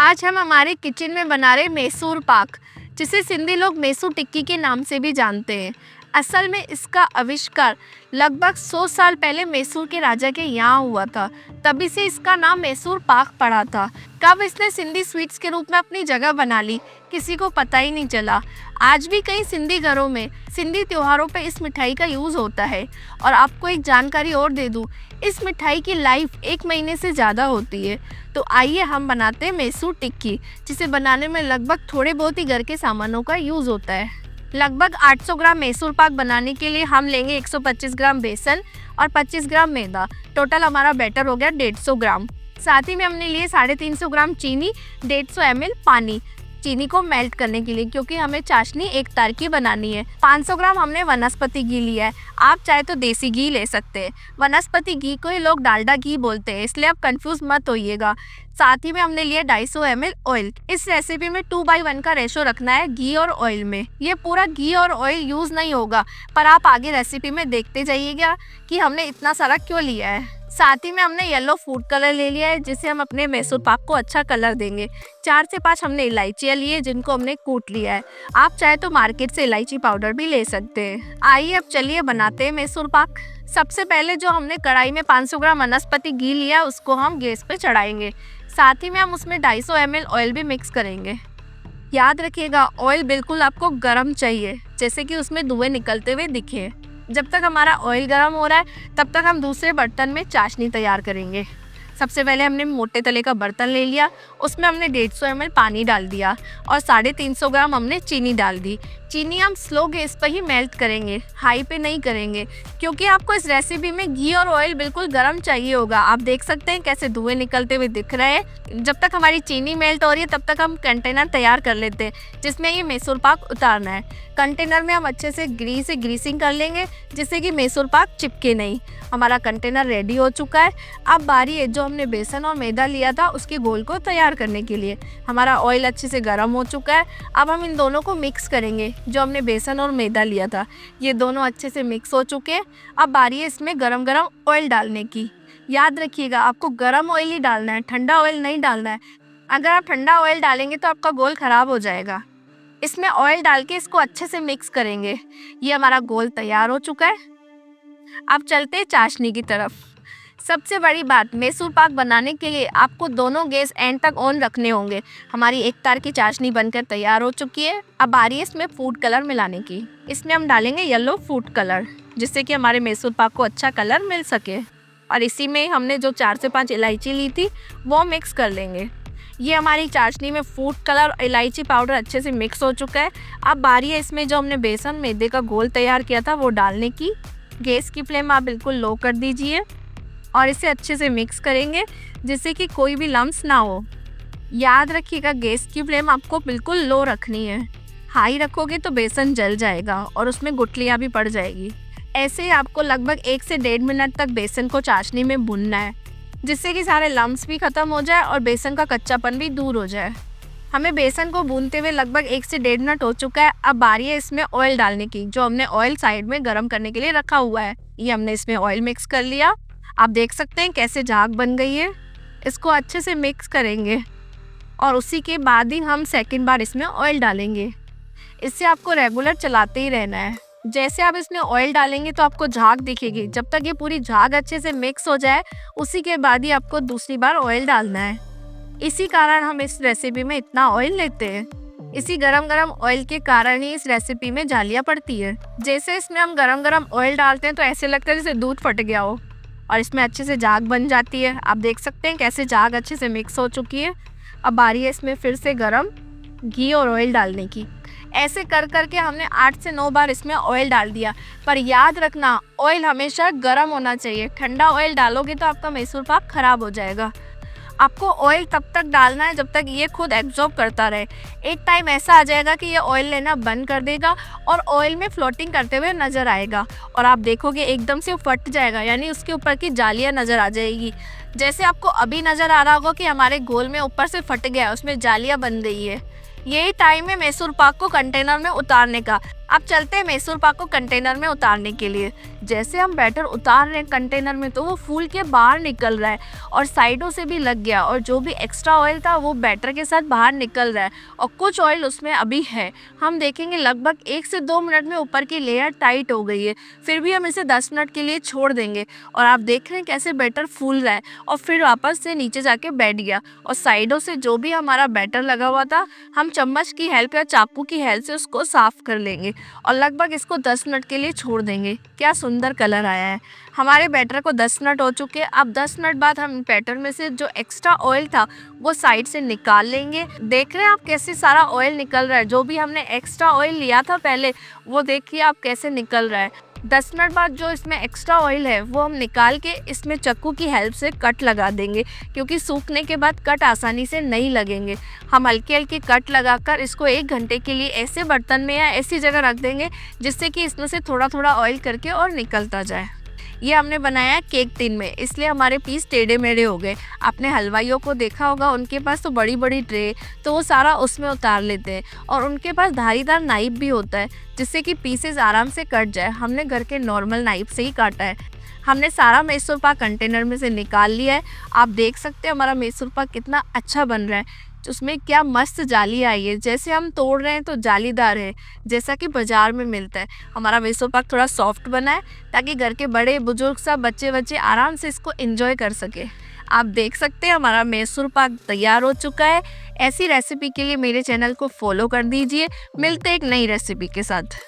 आज हम हमारे किचन में बना रहे मैसूर पाक, जिसे सिंधी लोग मैसूर टिक्की के नाम से भी जानते हैं। असल में इसका आविष्कार लगभग 100 साल पहले मैसूर के राजा के यहाँ हुआ था। तभी से इसका नाम मैसूर पाक पड़ा था। कब इसने सिंधी स्वीट्स के रूप में अपनी जगह बना ली, किसी को पता ही नहीं चला। आज भी कई सिंधी घरों में सिंधी त्योहारों पे इस मिठाई का यूज़ होता है। और आपको एक जानकारी और दे दूँ, इस मिठाई की लाइफ 1 महीने से ज़्यादा होती है। तो आइए हम बनाते हैं मैसूर टिक्की, जिसे बनाने में लगभग थोड़े बहुत ही घर के सामानों का यूज़ होता है। लगभग 800 ग्राम मैसूर पाक बनाने के लिए हम लेंगे 125 ग्राम बेसन और 25 ग्राम मैदा। टोटल हमारा बैटर हो गया 150 ग्राम। साथ ही में हमने लिए 350 ग्राम चीनी, 150 ml पानी चीनी को मेल्ट करने के लिए, क्योंकि हमें चाशनी एक तार की बनानी है। 500 ग्राम हमने वनस्पति घी लिया है। आप चाहे तो देसी घी ले सकते हैं। वनस्पति घी को ही लोग डालडा घी बोलते हैं, इसलिए आप कंफ्यूज मत होइएगा। साथ ही में हमने लिया 250 ml ऑयल। इस रेसिपी में 2:1 का रेशो रखना है घी और ऑयल में। ये पूरा घी और ऑयल यूज़ नहीं होगा, पर आप आगे रेसिपी में देखते जाइएगा कि हमने इतना सारा क्यों लिया है। साथ ही में हमने येलो फूड कलर ले लिया है, जिससे हम अपने मैसूर पाक को अच्छा कलर देंगे। 4 से 5 हमने इलायचियाँ ली है, जिनको हमने कूट लिया है। आप चाहे तो मार्केट से इलायची पाउडर भी ले सकते हैं। आइए अब चलिए बनाते हैं मैसूर पाक। सबसे पहले जो हमने कढ़ाई में 500 ग्राम वनस्पति घी लिया, उसको हम गैस पे चढ़ाएंगे। साथ ही में हम उसमें 250 ml ऑयल भी मिक्स करेंगे। याद रखिएगा, ऑयल बिल्कुल आपको गर्म चाहिए, जैसे कि उसमें धुएं निकलते हुए दिखे। जब तक हमारा ऑयल गर्म हो रहा है, तब तक हम दूसरे बर्तन में चाशनी तैयार करेंगे। सबसे पहले हमने मोटे तले का बर्तन ले लिया, उसमें हमने 150 ml पानी डाल दिया और 350 ग्राम हमने चीनी डाल दी। चीनी हम स्लो गैस पर ही मेल्ट करेंगे, हाई पे नहीं करेंगे, क्योंकि आपको इस रेसिपी में घी और ऑयल बिल्कुल गर्म चाहिए होगा। आप देख सकते हैं कैसे धुएं निकलते हुए दिख रहे हैं। जब तक हमारी चीनी मेल्ट हो रही है, तब तक हम कंटेनर तैयार कर लेते हैं, जिसमें ये मैसूर पाक उतारना है। कंटेनर में हम अच्छे से ग्रीसिंग कर लेंगे, जिससे कि मैसूर पाक चिपके नहीं। हमारा कंटेनर रेडी हो चुका है। अब बारी है जो हमने बेसन और मैदा लिया था, उसके घोल को तैयार करने के लिए। हमारा ऑयल अच्छे से गर्म हो चुका है। अब हम इन दोनों को मिक्स करेंगे। जो हमने बेसन और मैदा लिया था, ये दोनों अच्छे से मिक्स हो चुके हैं। अब बारी है इसमें गरम गरम ऑयल डालने की। याद रखिएगा, आपको गरम ऑयल ही डालना है, ठंडा ऑयल नहीं डालना है। अगर आप ठंडा ऑयल डालेंगे तो आपका घोल खराब हो जाएगा। इसमें ऑयल डाल के इसको अच्छे से मिक्स करेंगे। ये हमारा घोल तैयार हो चुका है। अब चलते हैं चाशनी की तरफ। सबसे बड़ी बात, मैसूर पाक बनाने के लिए आपको दोनों गैस एंड तक ऑन रखने होंगे। हमारी एक तार की चाशनी बनकर तैयार हो चुकी है। अब बारी है इसमें फूड कलर मिलाने की। इसमें हम डालेंगे येलो फूड कलर, जिससे कि हमारे मैसूर पाक को अच्छा कलर मिल सके। और इसी में हमने जो 4 से 5 इलायची ली थी, वो मिक्स कर लेंगे। ये हमारी चाशनी में फूड कलर और इलायची पाउडर अच्छे से मिक्स हो चुका है। अब बारी है इसमें जो हमने बेसन मैदे का घोल तैयार किया था, वो डालने की। गैस की फ्लेम आप बिल्कुल लो कर दीजिए और इसे अच्छे से मिक्स करेंगे, जिससे कि कोई भी लम्स ना हो। याद रखिएगा, गैस की फ्लेम आपको बिल्कुल लो रखनी है। हाई रखोगे तो बेसन जल जाएगा और उसमें गुठलियाँ भी पड़ जाएगी। ऐसे ही आपको लगभग 1 से 1.5 मिनट तक बेसन को चाशनी में भूनना है, जिससे कि सारे लम्स भी ख़त्म हो जाए और बेसन का कच्चापन भी दूर हो जाए। हमें बेसन को भूनते हुए लगभग 1 से 1.5 मिनट हो चुका है। अब बारी है इसमें ऑयल डालने की। जो हमने ऑयल साइड में गर्म करने के लिए रखा हुआ है, ये हमने इसमें ऑयल मिक्स कर लिया। आप देख सकते हैं कैसे झाग बन गई है। इसको अच्छे से मिक्स करेंगे और उसी के बाद ही हम सेकंड बार इसमें ऑयल डालेंगे। इससे आपको रेगुलर चलाते ही रहना है। जैसे आप इसमें ऑयल डालेंगे तो आपको झाग दिखेगी। जब तक ये पूरी झाग अच्छे से मिक्स हो जाए, उसी के बाद ही आपको दूसरी बार ऑयल डालना है। इसी कारण हम इस रेसिपी में इतना ऑयल लेते हैं। इसी गरम गरम ऑयल के कारण ही इस रेसिपी में जालियाँ पड़ती है। जैसे इसमें हम गरम गरम ऑयल डालते हैं तो ऐसे लगता है जैसे दूध फट गया हो, और इसमें अच्छे से झाग बन जाती है। आप देख सकते हैं कैसे झाग अच्छे से मिक्स हो चुकी है। अब बारी है इसमें फिर से गरम घी और ऑयल डालने की। ऐसे कर करके हमने 8 से 9 बार इसमें ऑयल डाल दिया। पर याद रखना, ऑयल हमेशा गर्म होना चाहिए। ठंडा ऑयल डालोगे तो आपका मैसूर पाक खराब हो जाएगा। आपको ऑयल तब तक डालना है जब तक ये खुद एब्जॉर्ब करता रहे। एक टाइम ऐसा आ जाएगा कि ये ऑयल लेना बंद कर देगा और ऑयल में फ्लोटिंग करते हुए नज़र आएगा, और आप देखोगे एकदम से फट जाएगा, यानी उसके ऊपर की जालियाँ नज़र आ जाएगी। जैसे आपको अभी नज़र आ रहा होगा कि हमारे घोल में ऊपर से फट गया, उसमें जालियाँ बन गई है। यही टाइम है मैसूर पाक को कंटेनर में उतारने का। अब चलते हैं मैसूर पाक को कंटेनर में उतारने के लिए। जैसे हम बैटर उतार रहे हैं कंटेनर में तो वो फूल के बाहर निकल रहा है और साइडों से भी लग गया, और जो भी एक्स्ट्रा ऑयल था वो बैटर के साथ बाहर निकल रहा है और कुछ ऑयल उसमें अभी है। हम देखेंगे लगभग 1 से 2 मिनट में ऊपर की लेयर टाइट हो गई है। फिर भी हम इसे 10 मिनट के लिए छोड़ देंगे और आप देख रहे हैं कैसे बैटर फूल रहा है और फिर वापस से नीचे जाके बैठ गया। और साइडों से जो भी हमारा बैटर लगा हुआ था हम चम्मच की हेल्प या चाकू की हेल्प से उसको साफ कर लेंगे और लगभग इसको 10 मिनट के लिए छोड़ देंगे। क्या सुंदर कलर आया है। हमारे बैटर को 10 मिनट हो चुके हैं। अब 10 मिनट बाद हम बैटर में से जो एक्स्ट्रा ऑयल था वो साइड से निकाल लेंगे। देख रहे हैं आप कैसे सारा ऑयल निकल रहा है। जो भी हमने एक्स्ट्रा ऑयल लिया था पहले वो देखिए आप कैसे निकल रहा है। 10 मिनट बाद जो इसमें एक्स्ट्रा ऑयल है वो हम निकाल के इसमें चाकू की हेल्प से कट लगा देंगे, क्योंकि सूखने के बाद कट आसानी से नहीं लगेंगे। हम हल्के हल्के कट लगाकर इसको 1 घंटे के लिए ऐसे बर्तन में या ऐसी जगह रख देंगे जिससे कि इसमें से थोड़ा थोड़ा ऑयल करके और निकलता जाए। ये हमने बनाया केक टिन में, इसलिए हमारे पीस टेढ़े मेढ़े हो गए। आपने हलवाइयों को देखा होगा उनके पास तो बड़ी बड़ी ट्रे, तो वो सारा उसमें उतार लेते हैं और उनके पास धारीदार नाइफ भी होता है जिससे कि पीसेस आराम से कट जाए। हमने घर के नॉर्मल नाइफ से ही काटा है। हमने सारा मैसूर पाक कंटेनर में से निकाल लिया है। आप देख सकते हैं हमारा मैसूर पाक कितना अच्छा बन रहा है। उसमें क्या मस्त जाली आई है, जैसे हम तोड़ रहे हैं तो जालीदार है जैसा कि बाजार में मिलता है। हमारा मैसूर पाक थोड़ा सॉफ्ट बना है ताकि घर के बड़े बुजुर्ग सब बच्चे बच्चे आराम से इसको एंजॉय कर सके। आप देख सकते हैं हमारा मैसूर पाक तैयार हो चुका है। ऐसी रेसिपी के लिए मेरे चैनल को फॉलो कर दीजिए। मिलते हैं एक नई रेसिपी के साथ।